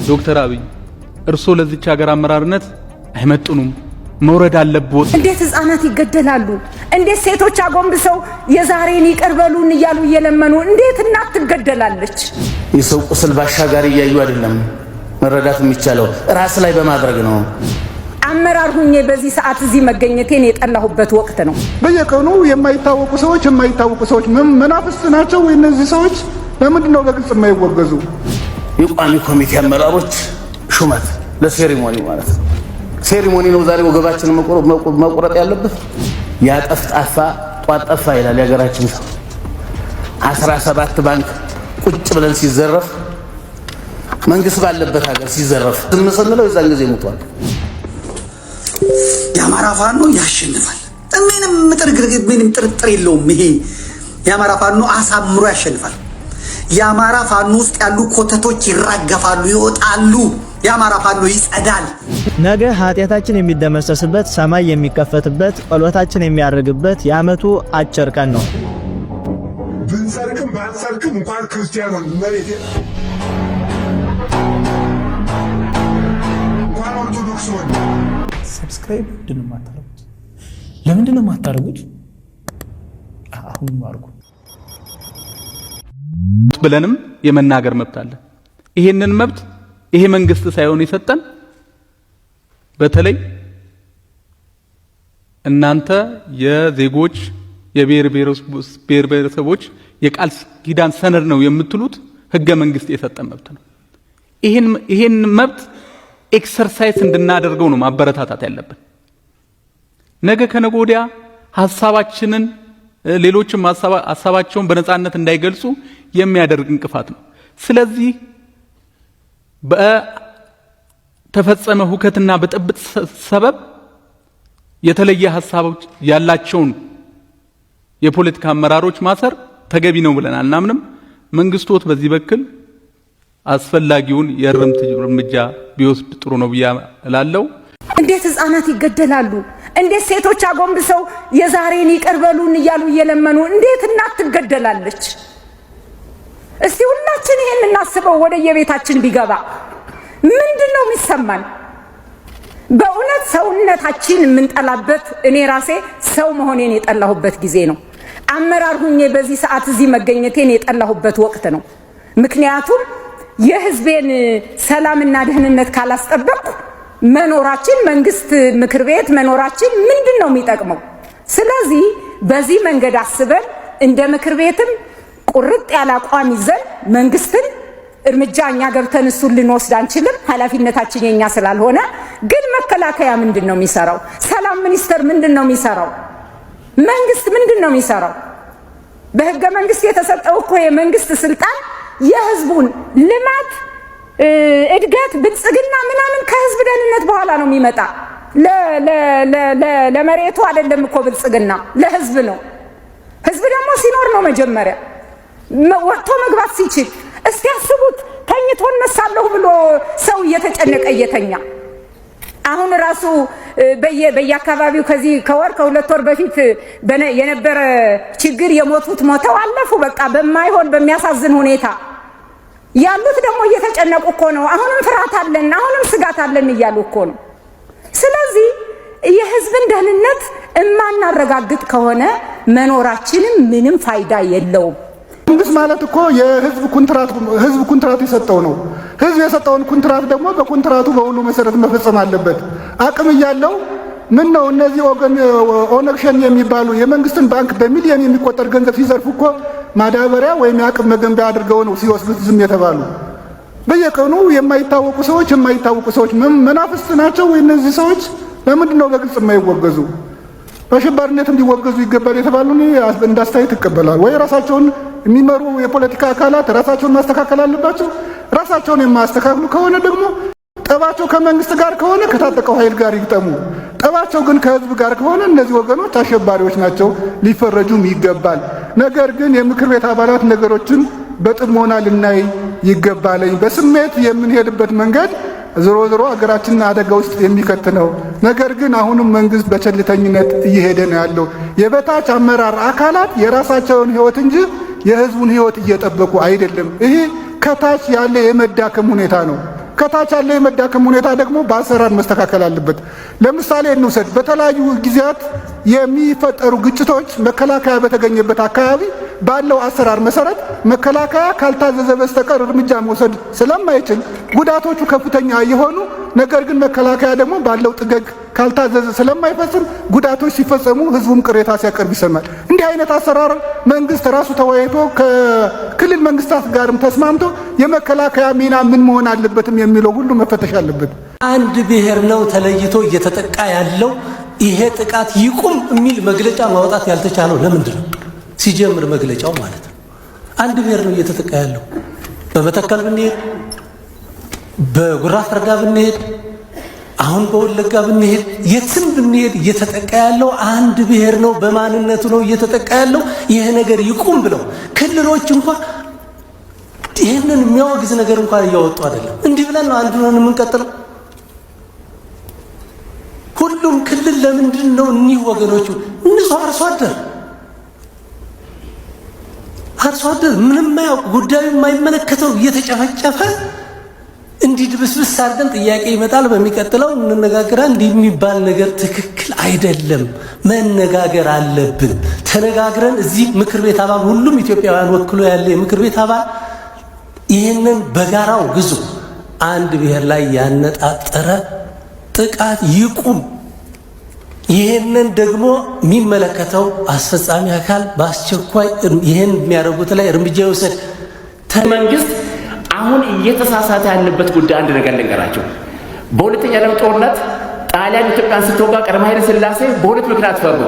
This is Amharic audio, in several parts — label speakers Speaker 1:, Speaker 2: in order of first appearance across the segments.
Speaker 1: ዶክተር አብይ እርሶ ለዚች ሀገር አመራርነት አይመጥኑም፣ መውረድ አለብዎት።
Speaker 2: እንዴት ህፃናት ይገደላሉ? እንዴት ሴቶች አጎንብሰው የዛሬን ይቀርበሉን እያሉ እየለመኑ እንዴት እናት ትገደላለች?
Speaker 3: የሰው ቁስል ባሻጋሪ እያዩ አይደለም መረዳት የሚቻለው ራስ ላይ በማድረግ ነው።
Speaker 2: አመራር ሁኜ በዚህ ሰዓት እዚህ መገኘቴን የጠላሁበት ወቅት ነው።
Speaker 4: በየቀኑ የማይታወቁ ሰዎች መናፍስት ናቸው ወይ እነዚህ ሰዎች? ለምንድን ነው በግልጽ የማይወገዙ?
Speaker 3: የቋሚ ኮሚቴ አመራሮች ሹመት ለሴሪሞኒ ማለት ነው። ሴሪሞኒ ነው ዛሬ ወገባችንን መቆረጥ ያለበት። ያጠፍጣፋ ጧት ጠፋ ይላል የሀገራችን ሰው። 17 ባንክ ቁጭ ብለን ሲዘረፍ መንግስት ባለበት ሀገር ሲዘረፍ ዝም ስንለው የዛን ጊዜ ሞቷል።
Speaker 5: የአማራ ፋኖ ያሸንፋል። ምንም ጥርጥር የለውም። ይሄ የአማራ ፋኖ አሳምሮ ያሸንፋል። የአማራ ፋኖ ውስጥ ያሉ ኮተቶች ይራገፋሉ፣ ይወጣሉ። የአማራ ፋኖ ይጸዳል።
Speaker 6: ነገ ኃጢአታችን የሚደመሰስበት፣ ሰማይ የሚከፈትበት፣ ጸሎታችን የሚያርግበት የዓመቱ አጭር ቀን ነው።
Speaker 7: ብንሰርክም ባንሰርክም እንኳን ክርስቲያን ነው መሬት እንኳን ኦርቶዶክስ ሆነ።
Speaker 8: ሰብስክራይብ ምንድነው የማታደርጉት? ለምንድነው የማታደርጉት? አሁን አድርጉ
Speaker 1: ብለንም የመናገር መብት አለ። ይሄንን መብት ይሄ መንግስት ሳይሆን የሰጠን በተለይ እናንተ የዜጎች የብሔር ብሔረሰቦች የቃል ኪዳን ሰነድ ነው የምትሉት ህገ መንግስት የሰጠን መብት ነው። ይሄን መብት ኤክሰርሳይዝ እንድናደርገው ነው ማበረታታት ያለብን። ነገ ከነገ ወዲያ ሐሳባችንን ሌሎችም ሐሳባቸውን በነጻነት እንዳይገልጹ የሚያደርግ እንቅፋት ነው። ስለዚህ በተፈጸመ ሁከትና በጥብጥ ሰበብ የተለየ ሐሳቦች ያላቸውን የፖለቲካ አመራሮች ማሰር ተገቢ ነው ብለን አናምንም። መንግስቶት በዚህ በኩል አስፈላጊውን የእርምት እርምጃ ቢወስድ ጥሩ ነው ብዬ እላለሁ።
Speaker 2: እንዴት ህፃናት ይገደላሉ? እንዴት ሴቶች አጎንብሰው የዛሬን ይቀርበሉን እያሉ እየለመኑ እንዴት እናት ትገደላለች? እስቲ ሁላችን ይሄን እናስበው። ወደ የቤታችን ቢገባ ምንድነው የሚሰማን? በእውነት ሰውነታችን የምንጠላበት እኔ ራሴ ሰው መሆኔን የጠላሁበት ጊዜ ነው። አመራር ሁኜ በዚህ ሰዓት እዚህ መገኘቴን የጠላሁበት ወቅት ነው። ምክንያቱም የህዝቤን ሰላምና ደህንነት ካላስጠበቅኩ መኖራችን መንግስት ምክር ቤት መኖራችን ምንድነው የሚጠቅመው? ስለዚህ በዚህ መንገድ አስበን እንደ ምክር ቤትም ቁርጥ ያለ አቋም ይዘን መንግስትን እርምጃ እኛ ገብተን እሱን ልንወስድ አንችልም፣ ኃላፊነታችን የኛ ስላልሆነ። ግን መከላከያ ምንድነው የሚሰራው? ሰላም ሚኒስቴር ምንድነው የሚሰራው? መንግስት ምንድነው የሚሰራው? በህገ መንግስት የተሰጠው እኮ የመንግስት ስልጣን የህዝቡን ልማት፣ እድገት፣ ብልጽግና ምናምን ከህዝብ ደህንነት በኋላ ነው የሚመጣ። ለመሬቱ አይደለም እኮ ብልጽግና ለህዝብ ነው። ህዝብ ደግሞ ሲኖር ነው መጀመሪያ ወጥቶ መግባት ሲችል። እስቲ አስቡት፣ ተኝቶ እነሳለሁ ብሎ ሰው እየተጨነቀ እየተኛ አሁን ራሱ በየአካባቢው ከዚህ ከወር ከሁለት ወር በፊት የነበረ ችግር የሞቱት ሞተው አለፉ። በቃ በማይሆን በሚያሳዝን ሁኔታ ያሉት ደግሞ እየተጨነቁ እኮ ነው። አሁንም ፍርሃት አለን፣ አሁንም ስጋት አለን እያሉ እኮ ነው። ስለዚህ የህዝብን ደህንነት እማናረጋግጥ ከሆነ መኖራችንም ምንም ፋይዳ የለውም።
Speaker 4: መንግስት ማለት እኮ የህዝብ ኮንትራት የሰጠው ነው። ህዝብ የሰጠውን ኮንትራት ደግሞ በኮንትራቱ በሁሉ መሰረት መፈጸም አለበት። አቅም እያለው ምን ነው እነዚህ ኦነግ ሸኔ የሚባሉ የመንግስትን ባንክ በሚሊዮን የሚቆጠር ገንዘብ ሲዘርፉ እኮ ማዳበሪያ ወይም የአቅም መገንቢያ አድርገው ነው ሲወስዱት ዝም የተባሉ። በየቀኑ የማይታወቁ ሰዎች መናፍስት ናቸው ወይ እነዚህ ሰዎች? ለምንድን ነው በግልጽ የማይወገዙ? በአሸባሪነት እንዲወገዙ ይገባል የተባሉ እንዳስተያየት ይቀበላል ወይ? ራሳቸውን የሚመሩ የፖለቲካ አካላት ራሳቸውን ማስተካከል አለባቸው። ራሳቸውን የማያስተካክሉ ከሆነ ደግሞ ጠባቸው ከመንግስት ጋር ከሆነ ከታጠቀው ኃይል ጋር ይግጠሙ። ጠባቸው ግን ከህዝብ ጋር ከሆነ እነዚህ ወገኖች አሸባሪዎች ናቸው፣ ሊፈረጁም ይገባል። ነገር ግን የምክር ቤት አባላት ነገሮችን በጥሞና ልናይ ይገባል። በስሜት የምንሄድበት መንገድ ዞሮ ዞሮ ሀገራችንን አደጋ ውስጥ የሚከት ነው። ነገር ግን አሁንም መንግስት በቸልተኝነት እየሄደ ነው ያለው። የበታች አመራር አካላት የራሳቸውን ህይወት እንጂ የህዝቡን ህይወት እየጠበቁ አይደለም። ይሄ ከታች ያለ የመዳከም ሁኔታ ነው። ከታች ያለ የመዳከም ሁኔታ ደግሞ በአሰራር መስተካከል አለበት። ለምሳሌ እንውሰድ። በተለያዩ ጊዜያት የሚፈጠሩ ግጭቶች መከላከያ በተገኘበት አካባቢ ባለው አሰራር መሰረት መከላከያ ካልታዘዘ በስተቀር እርምጃ መውሰድ ስለማይችል ጉዳቶቹ ከፍተኛ የሆኑ ነገር ግን መከላከያ ደግሞ ባለው ጥገግ ካልታዘዘ ስለማይፈጽም ጉዳቶች ሲፈጸሙ ህዝቡም ቅሬታ ሲያቀርብ ይሰማል። እንዲህ አይነት አሰራር መንግስት ራሱ ተወያይቶ ከክልል መንግስታት ጋርም ተስማምቶ የመከላከያ ሚና ምን መሆን አለበትም የሚለው ሁሉ መፈተሽ አለበት።
Speaker 9: አንድ ብሔር ነው ተለይቶ እየተጠቃ ያለው፣ ይሄ ጥቃት ይቁም የሚል መግለጫ ማውጣት ያልተቻለው ለምንድን ነው? ሲጀምር መግለጫው ማለት ነው አንድ ብሔር ነው እየተጠቃ ያለው። በመተከል ብንሄድ፣ በጉራ ፈርዳ ብንሄድ፣ አሁን በወለጋ ብንሄድ፣ የትም ብንሄድ እየተጠቃ ያለው አንድ ብሔር ነው፣ በማንነቱ ነው እየተጠቃ ያለው። ይሄ ነገር ይቁም ብለው ክልሎች እንኳን ይህንን የሚያወግዝ ነገር እንኳን እያወጡ አይደለም። እንዲህ ብለን ነው አንዱ ነን የምንቀጥለው? ሁሉም ክልል ለምንድን ነው እኒህ ወገኖቹ እነሱ አርሶ አደር ምንም የማያውቅ ጉዳዩ የማይመለከተው እየተጨፈጨፈ እንዲህ ድብስብስ አድርገን ጥያቄ ይመጣል፣ በሚቀጥለው እንነጋገራለን። እንዲህ የሚባል ነገር ትክክል አይደለም። መነጋገር አለብን። ተነጋግረን እዚህ ምክር ቤት አባል ሁሉም ኢትዮጵያውያን ወክሎ ያለ የምክር ቤት አባል ይህንን በጋራው ግዙ። አንድ ብሔር ላይ ያነጣጠረ ጥቃት ይቁም። ይህንን ደግሞ የሚመለከተው አስፈጻሚ አካል በአስቸኳይ ይህን የሚያደርጉት ላይ እርምጃ ይወሰድ።
Speaker 10: መንግስት አሁን እየተሳሳተ ያለበት ጉዳይ አንድ ነገር ልንገራቸው። በሁለተኛ ዓለም ጦርነት ጣሊያን ኢትዮጵያን ስትወጋ ቀዳማዊ ኃይለ ሥላሴ በሁለት ምክንያት ፈሩ።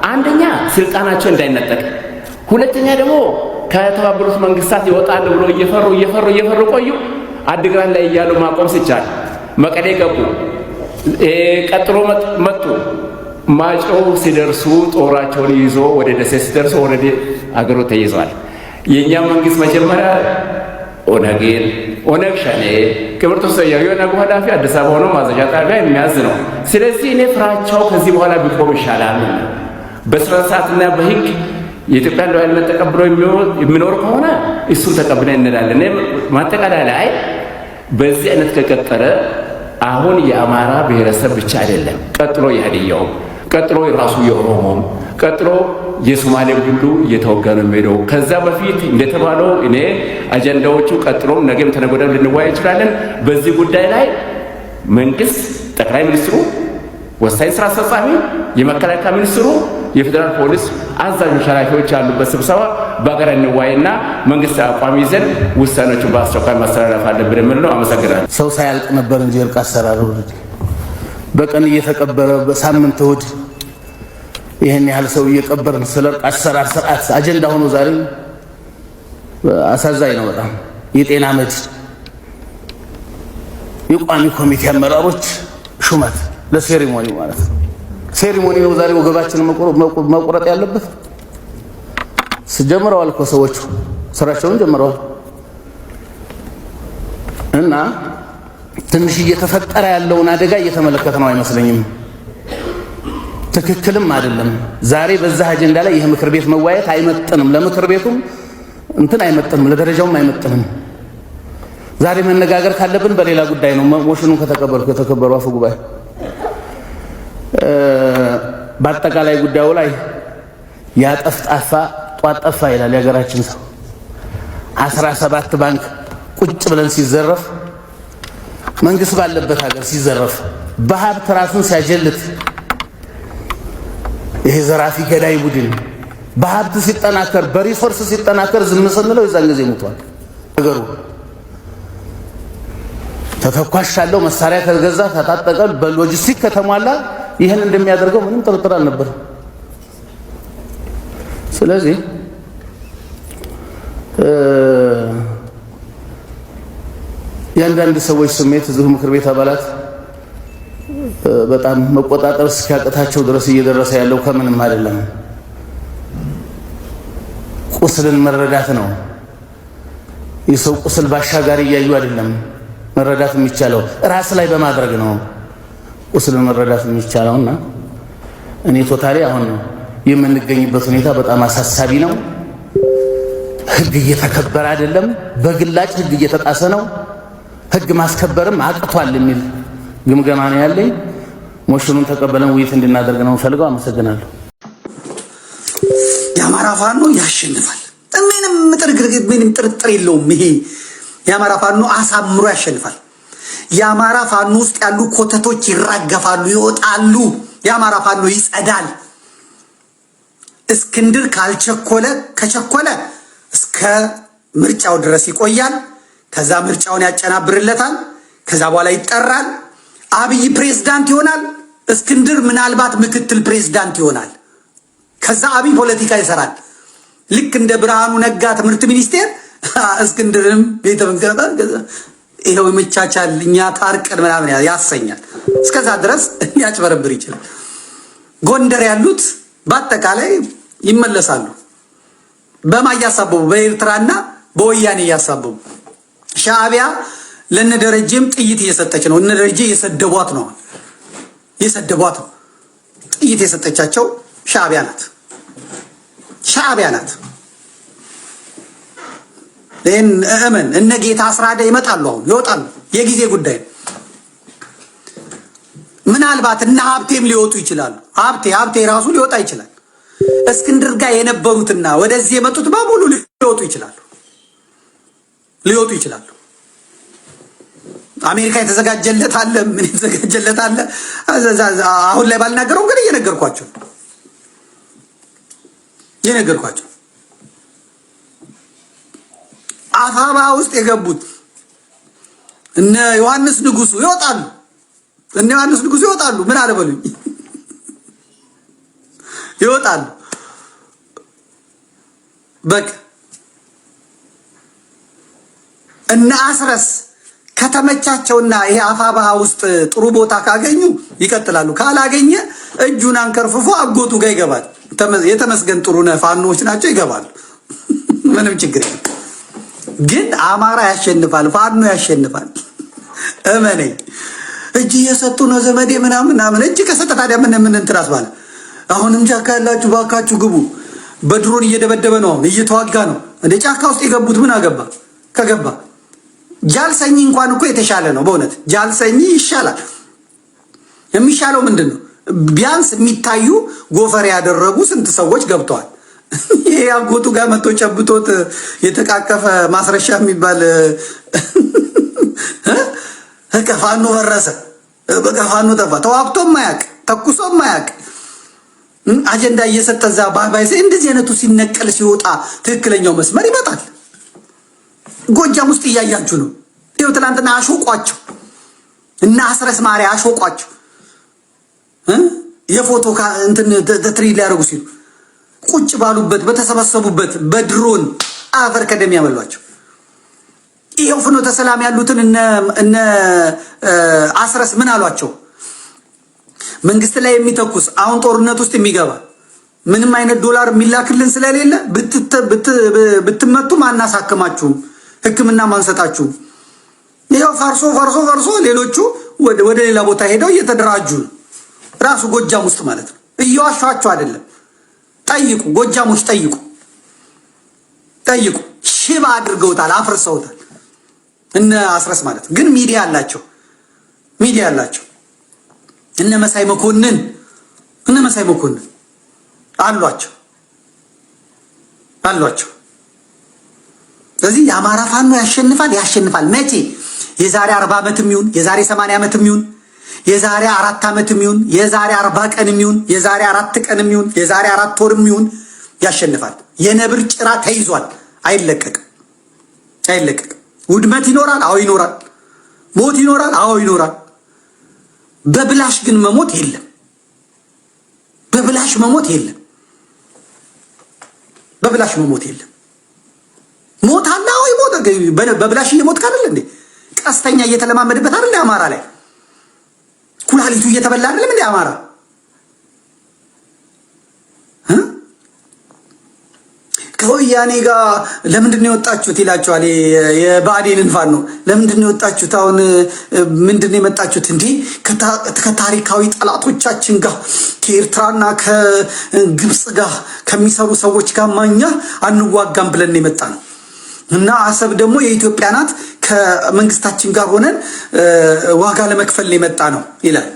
Speaker 10: አንደኛ ስልጣናቸው እንዳይነጠቅ፣ ሁለተኛ ደግሞ ከተባበሩት መንግስታት ይወጣሉ ብሎ እየፈሩ ቆዩ። አድግራት ላይ እያሉ ማቆም ሲቻል መቀሌ ገቡ። ቀጥሎ መጡ። ማጨው ሲደርሱ ጦራቸውን ይዞ ወደ ደሴ ሲደርሱ ወደ አገሩ ተይዟል። የኛ መንግስት መጀመሪያ ኦነግ ሸኔ ክብርት ሰያዩ የኦነግ ኃላፊ አዲስ አበባ ሆኖ ማዘዣ ጣቢያ የሚያዝ ነው። ስለዚህ እኔ ፍራቻው ከዚህ በኋላ ቢቆም ይሻላል። በስነ ስርዓትና በህግ የኢትዮጵያ ሉዓላዊነት ተቀብሎ የሚኖር ከሆነ እሱን ተቀብለን እንላለን። ማጠቃለያ ላይ በዚህ አይነት ከቀጠለ አሁን የአማራ ብሔረሰብ ብቻ አይደለም፣ ቀጥሎ የሀዲያውም፣ ቀጥሎ የራሱ የኦሮሞም፣ ቀጥሎ የሶማሌም ሁሉ እየተወጋ ነው የሚሄደው። ከዛ በፊት እንደተባለው እኔ አጀንዳዎቹ ቀጥሎም ነገም ተነገ ወዲያም ልንወያይ እንችላለን። በዚህ ጉዳይ ላይ መንግስት፣ ጠቅላይ ሚኒስትሩ፣ ወሳኝ ስራ አስፈጻሚ፣ የመከላከያ ሚኒስትሩ፣ የፌዴራል ፖሊስ አዛዦች፣ ኃላፊዎች ያሉበት ስብሰባ በአገር እንወያይና መንግስት አቋም ይዘን ውሳኔዎቹን በአስቸኳይ ማስተላለፍ አለብን የምንለው። አመሰግናለሁ።
Speaker 3: ሰው ሳያልቅ ነበር እንጂ እርቅ አሰራር በቀን እየተቀበረ በሳምንት እሑድ ይህን ያህል ሰው እየቀበርን ስለ እርቅ አሰራር ስርዓት አጀንዳ ሆኖ ዛሬ አሳዛኝ ነው በጣም። የጤና መድ የቋሚ ኮሚቴ አመራሮች ሹመት ለሴሪሞኒ ማለት ነው። ሴሪሞኒ ነው ዛሬ ወገባችንን መቁረጥ ያለበት። ጀምረዋል እኮ ሰዎቹ ስራቸውን ጀምረዋል። እና ትንሽ እየተፈጠረ ያለውን አደጋ እየተመለከተ ነው አይመስለኝም። ትክክልም አይደለም። ዛሬ በዛ አጀንዳ ላይ ይሄ ምክር ቤት መዋየት አይመጥንም። ለምክር ቤቱም እንትን አይመጥንም፣ ለደረጃውም አይመጥንም። ዛሬ መነጋገር ካለብን በሌላ ጉዳይ ነው። ሞሽኑን ከተከበሩ አፈ ጉባኤ በአጠቃላይ ጉዳዩ ላይ ያጠፍጣፋ ጧት ጠፋ ይላል የሀገራችን ሰው። 17 ባንክ ቁጭ ብለን ሲዘረፍ፣ መንግስት ባለበት ሀገር ሲዘረፍ፣ በሀብት ራሱን ሲያጀልት ይሄ ዘራፊ ገዳይ ቡድን በሀብት ሲጠናከር በሪሶርስ ሲጠናከር ዝም ስንለው የዛን ጊዜ ሞቷል ነገሩ። ተተኳሽ ያለው መሳሪያ ከገዛ ተታጠቀ በሎጂስቲክ ከተሟላ ይሄን እንደሚያደርገው ምንም ጥርጥር አልነበረም። ስለዚህ የአንዳንድ ሰዎች ስሜት እዚሁ ምክር ቤት አባላት በጣም መቆጣጠር እስኪያቅታቸው ድረስ እየደረሰ ያለው ከምንም አይደለም፣ ቁስልን መረዳት ነው። የሰው ቁስል ባሻጋሪ እያዩ አይደለም መረዳት የሚቻለው፣ ራስ ላይ በማድረግ ነው ቁስልን መረዳት የሚቻለውና እኔ ቶታሊ አሁን የምንገኝበት ሁኔታ በጣም አሳሳቢ ነው። ህግ እየተከበረ አይደለም፣ በግላጭ ህግ እየተጣሰ ነው። ህግ ማስከበርም አቅቷል የሚል ግምገማ ነው ያለኝ። ሞሽኑን ተቀበለን ውይይት እንድናደርግ ነው ፈልገው። አመሰግናለሁ።
Speaker 5: የአማራ ፋኖ ያሸንፋል። ምንም ጥርጥር የለውም። ይሄ የአማራ ፋኖ አሳምሮ ያሸንፋል። የአማራ ፋኖ ውስጥ ያሉ ኮተቶች ይራገፋሉ፣ ይወጣሉ። የአማራ ፋኖ ይጸዳል። እስክንድር ከቸኮለ እስከ ምርጫው ድረስ ይቆያል። ከዛ ምርጫውን ያጨናብርለታል። ከዛ በኋላ ይጠራል። አብይ ፕሬዝዳንት ይሆናል። እስክንድር ምናልባት ምክትል ፕሬዝዳንት ይሆናል። ከዛ አብይ ፖለቲካ ይሰራል። ልክ እንደ ብርሃኑ ነጋ ትምህርት ሚኒስቴር እስክንድርም ቤተ መንግስት ይሄው ይመቻቻል፣ እኛ ታርቀን ምናምን ያሰኛል። እስከዛ ድረስ ሊያጭበረብር ይችላል። ጎንደር ያሉት በአጠቃላይ ይመለሳሉ። በማያሳበቡ በኤርትራና በወያኔ ያሳበቡ ሻዕቢያ ለነደረጀም ጥይት እየሰጠች ነው። እነደረጀ እየሰደቧት ነው። ጥይት የሰጠቻቸው ሻዕቢያ ናት። ይህን እመን። እነ ጌታ አስራደ ይመጣሉ፣ አሁን ይወጣሉ። የጊዜ ጉዳይ ነው። ምናልባት እነ ሀብቴም ሊወጡ ይችላሉ። ሀብቴ ራሱ ሊወጣ ይችላል። እስክንድር ጋር የነበሩትና ወደዚህ የመጡት በሙሉ ሊወጡ ይችላሉ። አሜሪካ የተዘጋጀለት አለ፣ ምን የተዘጋጀለት አለ። አሁን ላይ ባልናገረው ግን እየነገርኳቸው አፋባ ውስጥ የገቡት እነ ዮሐንስ ንጉሱ ይወጣሉ። ምን አለበሉኝ ይወጣሉ። በቃ እነ አስረስ ከተመቻቸውና ይሄ አፋባ ውስጥ ጥሩ ቦታ ካገኙ ይቀጥላሉ። ካላገኘ እጁን አንከርፍፎ አጎቱ ጋር ይገባል። የተመስገን ጥሩነህ ፋኖች ናቸው፣ ይገባሉ። ምንም ችግር የለም። ግን አማራ ያሸንፋል፣ ፋኖ ያሸንፋል። እመነኝ። እጅ እየሰጡ ነው ዘመዴ ምናምን። እጅ ከሰጠ ታዲያ ምን እንትራስ ባለ። አሁንም ጫካ ያላችሁ ባካችሁ ግቡ። በድሮን እየደበደበ ነው፣ አሁን እየተዋጋ ነው። እንደ ጫካ ውስጥ የገቡት ምን አገባ? ከገባ ጃልሰኝ እንኳን እኮ የተሻለ ነው በእውነት ጃልሰኝ ይሻላል። የሚሻለው ምንድን ነው? ቢያንስ የሚታዩ ጎፈር ያደረጉ ስንት ሰዎች ገብተዋል። ይሄ አጎቱ ጋር መጥቶ ጨብጦት የተቃቀፈ ማስረሻ የሚባል ፋኖ ፈረሰ፣ በቃ ፋኖ ጠፋ። ተዋግቶ ማያቅ ተኩሶ ማያቅ አጀንዳ እየሰጠ እዛ ባይባይ እንደዚህ አይነቱ ሲነቀል ሲወጣ ትክክለኛው መስመር ይመጣል። ጎጃም ውስጥ እያያችሁ ነው። ይኸው ትናንትና አሾቋቸው እና አስረስ ማሪያ አሾቋቸው የፎቶ እንትን ትሪ ሊያደርጉ ሲሉ ቁጭ ባሉበት በተሰበሰቡበት በድሮን አፈር ከደም ያመሏቸው። ይኸው ፍኖተ ሰላም ያሉትን እነ አስረስ ምን አሏቸው? መንግስት ላይ የሚተኩስ አሁን ጦርነት ውስጥ የሚገባ ምንም አይነት ዶላር የሚላክልን ስለሌለ ብትመቱም አናሳክማችሁም፣ ሕክምና ማንሰጣችሁም። ይኸው ፈርሶ ሌሎቹ ወደ ሌላ ቦታ ሄደው እየተደራጁ ነው። ራሱ ጎጃም ውስጥ ማለት ነው። እየዋሻችሁ አይደለም። ጠይቁ፣ ጎጃሞች ጠይቁ። ሽባ አድርገውታል፣ አፍርሰውታል። እነ አስረስ ማለት ግን ሚዲያ አላቸው። እነ መሳይ መኮንን አሏቸው። ስለዚህ የአማራ ፋኖ ያሸንፋል። መቼ? የዛሬ 40 ዓመትም ይሁን የዛሬ 80 ዓመትም ይሁን የዛሬ 4 ዓመትም ይሁን የዛሬ 40 ቀንም ይሁን የዛሬ 4 ቀንም ይሁን የዛሬ 4 ወርም ይሁን ያሸንፋል። የነብር ጭራ ተይዟል፣ አይለቀቅም። ውድመት ይኖራል፣ አዎ ይኖራል። ሞት ይኖራል፣ አዎ ይኖራል። በብላሽ ግን መሞት የለም። በብላሽ መሞት የለም። ሞት አለ፣ አዎ ይሞት። በብላሽ እየሞት ካደለ እንዴ? ቀስተኛ እየተለማመደበት አይደል? አማራ ላይ ኩላሊቱ እየተበላ አይደለም እንዴ? አማራ ከወያኔ ጋር ለምንድን ነው የወጣችሁት ይላቸዋል። የብአዴንን ፋኖ ነው ለምንድን ነው የወጣችሁት? አሁን ምንድን ነው የመጣችሁት? እንዴ ከታሪካዊ ጠላቶቻችን ጋር ከኤርትራና ከግብፅ ጋር ከሚሰሩ ሰዎች ጋር ማኛ አንዋጋም ብለን የመጣ ነው። እና አሰብ ደግሞ የኢትዮጵያ ናት ከመንግስታችን ጋር ሆነን ዋጋ ለመክፈል የመጣ ነው ይላል።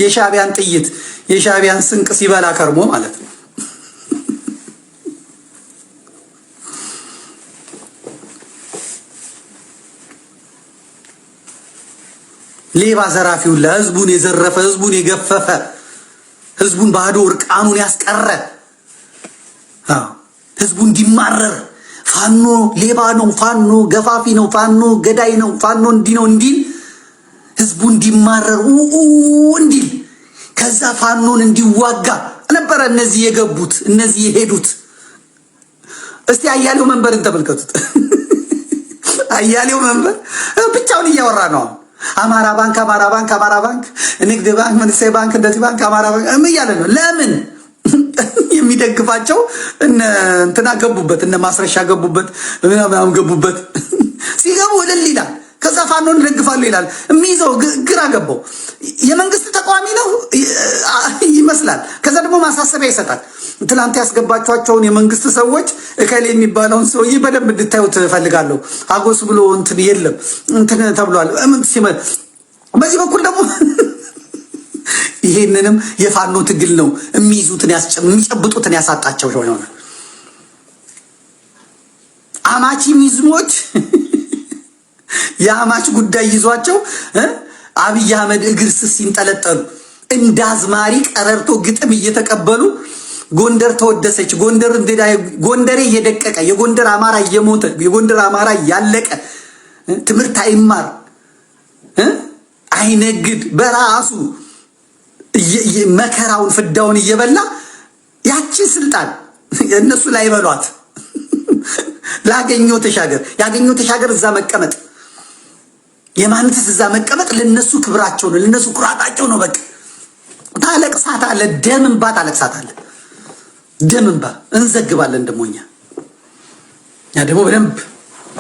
Speaker 5: የሻዕቢያን ጥይት የሻዕቢያን ስንቅ ሲበላ ከርሞ ማለት ነው። ሌባ ዘራፊውን ለህዝቡን የዘረፈ ህዝቡን የገፈፈ ህዝቡን ባዶ እርቃኑን ያስቀረ ህዝቡ እንዲማረር ፋኖ ሌባ ነው፣ ፋኖ ገፋፊ ነው፣ ፋኖ ገዳይ ነው፣ ፋኖ እንዲ ነው እንዲል ህዝቡ እንዲማረር እንዲል ከዛ ፋኖን እንዲዋጋ ነበር እነዚህ የገቡት እነዚህ የሄዱት። እስቲ አያሌው መንበርን ተመልከቱት። አያሌው መንበር ብቻውን እያወራ ነው። አማራ ባንክ አማራ ባንክ አማራ ባንክ ንግድ ባንክ መንግስታዊ ባንክ እንደዚህ ባንክ አማራ ባንክ እያለ ነው። ለምን የሚደግፋቸው እንትና ገቡበት እነ ማስረሻ ገቡበት ምናምን ገቡበት። ሲገቡ እልል ይላል። ከዛ ፋኖን ደግፋሉ ይላል። የሚይዘው ግራ ገባው። የመንግስት ተቋሚ ነው ይመስላል። ከዛ ደግሞ ማሳሰቢያ ይሰጣል። ትላንት ያስገባቸውን የመንግስት ሰዎች እከሌ የሚባለውን ሰውዬ በደንብ እንድታዩት ፈልጋለሁ። አጎስ ብሎ እንትን የለም እንትን ተብሏል። በዚህ በኩል ደግሞ ይሄንንም የፋኖ ትግል ነው የሚይዙትን የሚጨብጡትን ያሳጣቸው ሆነ። አማቺ ሚዝሞች የአማች ጉዳይ ይዟቸው አብይ አህመድ እግር ስር ሲንጠለጠሉ እንደ አዝማሪ ቀረርቶ ግጥም እየተቀበሉ ጎንደር ተወደሰች፣ ጎንደር እንደዳ ጎንደሬ እየደቀቀ የጎንደር አማራ እየሞተ የጎንደር አማራ ያለቀ ትምህርት አይማር አይነግድ በራሱ መከራውን ፍዳውን እየበላ ያቺ ስልጣን እነሱ ላይ በሏት ላገኘው ተሻገር እዛ መቀመጥ የማንተስ እዛ መቀመጥ ለነሱ ክብራቸው ነው፣ ለነሱ ኩራታቸው ነው። በቃ ታለቅሳታለ፣ ደም እንባ ታለቅሳታለ። ደም እንባ እንዘግባለን። ደሞኛ ያ ደግሞ በደንብ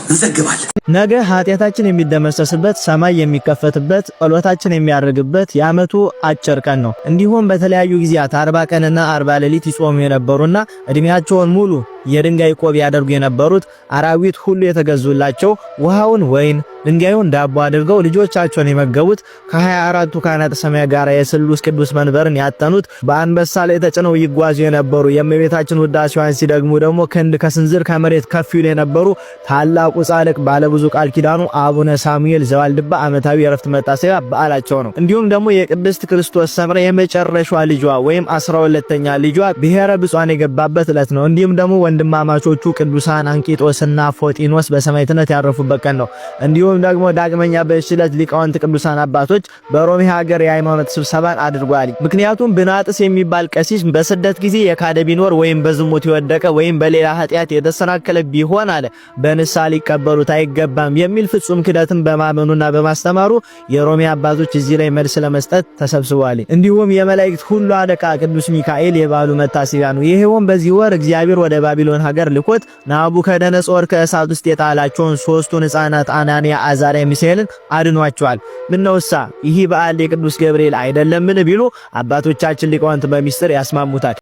Speaker 5: እንዘግባለን።
Speaker 6: ነገ ኃጢአታችን የሚደመሰስበት ሰማይ የሚከፈትበት ጸሎታችን የሚያርግበት የዓመቱ አጭር ቀን ነው። እንዲሁም በተለያዩ ጊዜያት 40 ቀንና 40 ሌሊት ይጾሙ የነበሩና እድሜያቸውን ሙሉ የድንጋይ ቆብ ያደርጉ የነበሩት አራዊት ሁሉ የተገዙላቸው ውሃውን ወይን ድንጋዩን ዳቦ አድርገው ልጆቻቸውን የመገቡት ከ24ቱ ካህናተ ሰማይ ጋር የስሉስ ቅዱስ መንበርን ያጠኑት በአንበሳ ላይ ተጭነው ይጓዙ የነበሩ የእመቤታችን ውዳሴዋን ሲደግሙ ደግሞ ክንድ ከስንዝር ከመሬት ከፍ ይሉ የነበሩ ታላቁ ጻድቅ ባለብዙ ቃል ኪዳኑ አቡነ ሳሙኤል ዘዋልድባ ዓመታዊ የዕረፍት መታሰቢያ በዓላቸው ነው። እንዲሁም ደግሞ የቅድስት ክርስቶስ ሰምራ የመጨረሻዋ ልጇ ወይም 12ኛ ልጇ ብሔረ ብፁዓን የገባበት ዕለት ነው። እንዲሁም ደግሞ ወንድማማቾቹ ቅዱሳን አንቂጦስና ፎጢኖስ በሰማዕትነት ያረፉበት ቀን ነው። እንዲሁም ደግሞ ዳግመኛ በሽለት ሊቃውንት ቅዱሳን አባቶች በሮሜ ሀገር የሃይማኖት ስብሰባን አድርጓል። ምክንያቱም ብናጥስ የሚባል ቀሲስ በስደት ጊዜ የካደ ቢኖር ወይም በዝሙት የወደቀ ወይም በሌላ ኃጢአት የተሰናከለ ቢሆን አለ በንስሐ ሊቀበሉት አይገባም የሚል ፍጹም ክደትን በማመኑና በማስተማሩ የሮሜ አባቶች እዚህ ላይ መልስ ለመስጠት ተሰብስበዋል። እንዲሁም የመላእክት ሁሉ አለቃ ቅዱስ ሚካኤል የበዓሉ መታሰቢያ ነው። ይሄውም በዚህ ወር እግዚአብሔር ወደ ባቢሎን ሀገር ልኮት ናቡከደነጾር ከእሳት ውስጥ የጣላቸውን ሶስቱን ሕፃናት አናንያ አዛርያ ሚሳኤልን አድኗቸዋል። ምነውሳ ይህ በዓል የቅዱስ ገብርኤል አይደለምን ቢሉ አባቶቻችን ሊቃውንት በሚስጥር ያስማሙታል።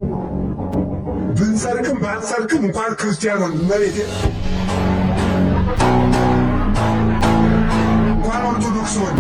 Speaker 7: ብንሰርክም ባንሰርክም እንኳን ክርስቲያኑን መሬት እንኳን ኦርቶዶክስ ሆነ